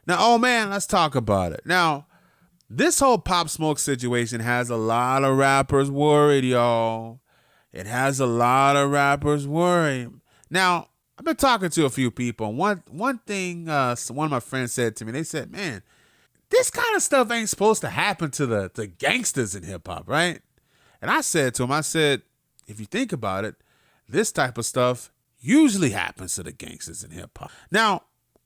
Now, oh man, let's talk about it. Now, this whole Pop Smoke situation has a lot of rappers worried, y'all. It has a lot of rappers worried. Now, I've been talking to a few people. One thing one of my friends said to me, they said, man, this kind of stuff ain't supposed to happen to the gangsters in hip hop, right? And I said to him, I said, if you think about it, this type of stuff usually happens to the gangsters in hip hop. Now,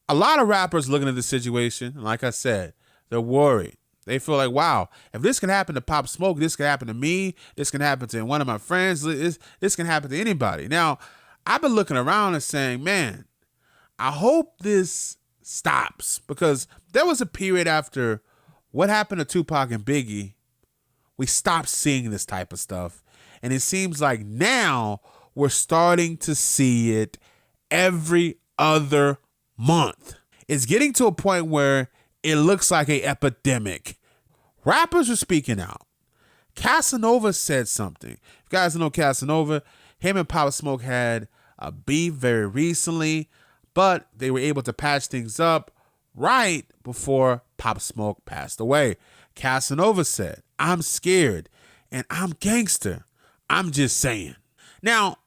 a lot of rappers looking at the situation, like I said, they're worried. They feel like, wow, if this can happen to Pop Smoke, this can happen to me, this can happen to one of my friends, this can happen to anybody. Now, I've been looking around and saying, man, I hope this stops, because there was a period after what happened to Tupac and Biggie, we stopped seeing this type of stuff. And it seems like now we're starting to see it every other month. It's getting to a point where it looks like an epidemic. Rappers are speaking out. Casanova said something. If you guys know Casanova, him and Pop Smoke had a beef very recently, but they were able to patch things up right before Pop Smoke passed away. Casanova said, I'm scared and I'm gangster. I'm just saying. Now,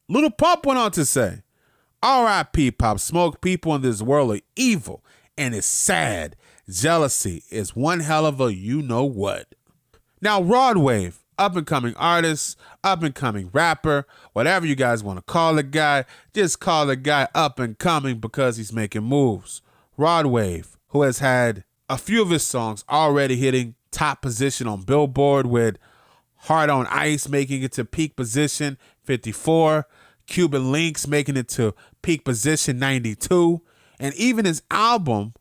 Lil Pump went on to say, R.I.P. Pop Smoke, people in this world are evil and it's sad. Jealousy is one hell of a you-know-what. Now, Rod Wave, up-and-coming artist, up-and-coming rapper, whatever you guys want to call the guy, just call the guy up-and-coming because he's making moves. Rod Wave, who has had a few of his songs already hitting top position on Billboard, with Heart on Ice making it to peak position 54, Cuban Links making it to peak position 92, and even his album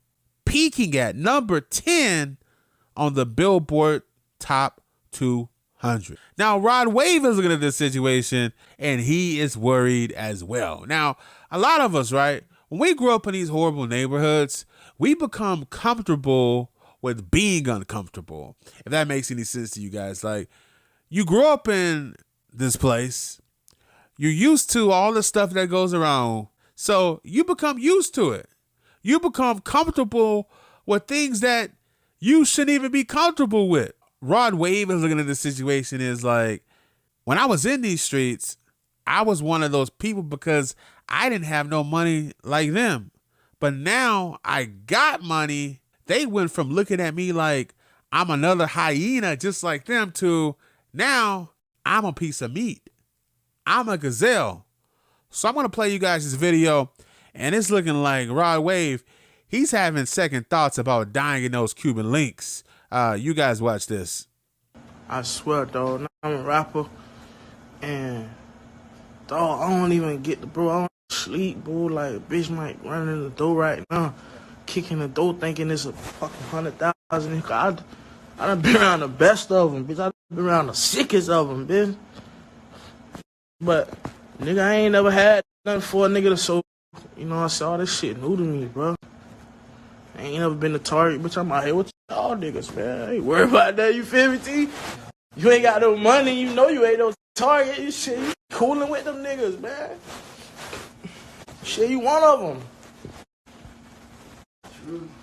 peaking at number 10 on the Billboard Top 200. Now, Rod Wave is looking at this situation, and he is worried as well. Now, a lot of us, right, when we grow up in these horrible neighborhoods, we become comfortable with being uncomfortable, if that makes any sense to you guys. Like, you grow up in this place, you're used to all the stuff that goes around, so you become used to it. You become comfortable with things that you shouldn't even be comfortable with. Rod Wave is looking at the situation is like, when I was in these streets, I was one of those people because I didn't have no money like them. But now I got money. They went from looking at me like I'm another hyena just like them to now I'm a piece of meat. I'm a gazelle. So I'm going to play you guys this video, and it's looking like Rod Wave, he's having second thoughts about dying in those Cuban links. You guys watch this. I swear, dog, I'm a rapper, and dog, I don't even get the bro. I don't sleep, bro. Like, a bitch might run in the door right now, kicking the door, thinking it's a fucking 100,000. I done been around the best of them, bitch. I done been around the sickest of them, bitch. But nigga, I ain't never had nothing for a nigga to show. You know, I saw this shit new to me, bro. I ain't never been to Target, bitch. I'm out here with y'all niggas, man. I ain't worried about that, you feel me, T? You ain't got no money, you know you ain't no Target. You shit, you cooling with them niggas, man. Shit, you one of them.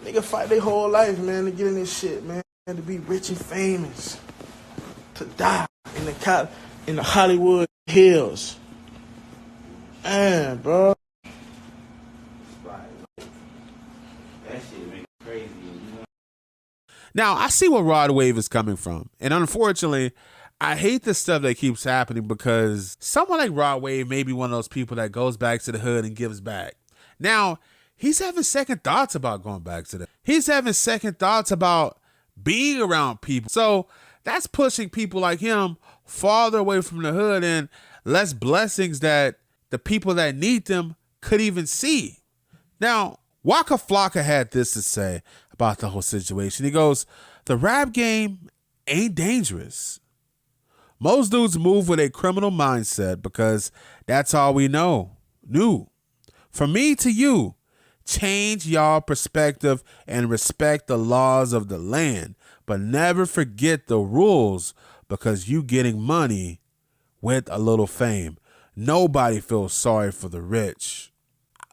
Nigga fight their whole life, man, to get in this shit, man. To be rich and famous. To die in the Hollywood Hills. Man, bro. Now, I see where Rod Wave is coming from. And unfortunately, I hate the stuff that keeps happening because someone like Rod Wave may be one of those people that goes back to the hood and gives back. Now, he's having second thoughts about going back to the... He's having second thoughts about being around people. So that's pushing people like him farther away from the hood and less blessings that the people that need them could even see. Now, Waka Flocka had this to say about the whole situation. He goes, the rap game ain't dangerous. Most dudes move with a criminal mindset because that's all we knew. From me to you, change y'all perspective and respect the laws of the land, but never forget the rules because you getting money with a little fame. Nobody feels sorry for the rich.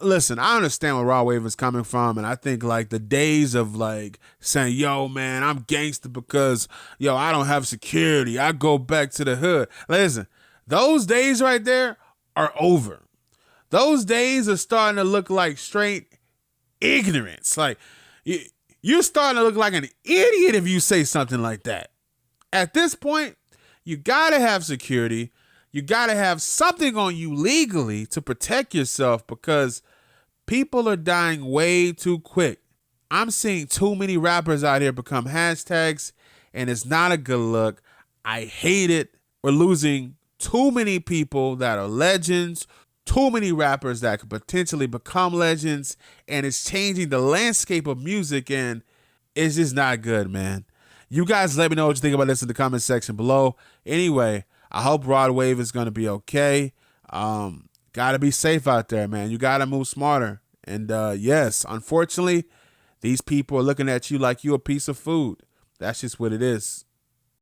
listen, I understand where Raw Wave is coming from, and I think like the days of like saying, "Yo, man, I'm gangster because yo, I don't have security. I go back to the hood." Listen, those days right there are over. Those days are starting to look like straight ignorance. Like you're starting to look like an idiot if you say something like that. At this point, you gotta have security. You gotta have something on you legally to protect yourself because people are dying way too quick. I'm seeing too many rappers out here become hashtags, and it's not a good look. I hate it. We're losing too many people that are legends, too many rappers that could potentially become legends, and it's changing the landscape of music, and it's just not good, man. You guys let me know what you think about this in the comment section below. Anyway, I hope Rod Wave is going to be okay. Gotta be safe out there, man. You gotta move smarter. And yes, unfortunately, these people are looking at you like you a piece of food. That's just what it is.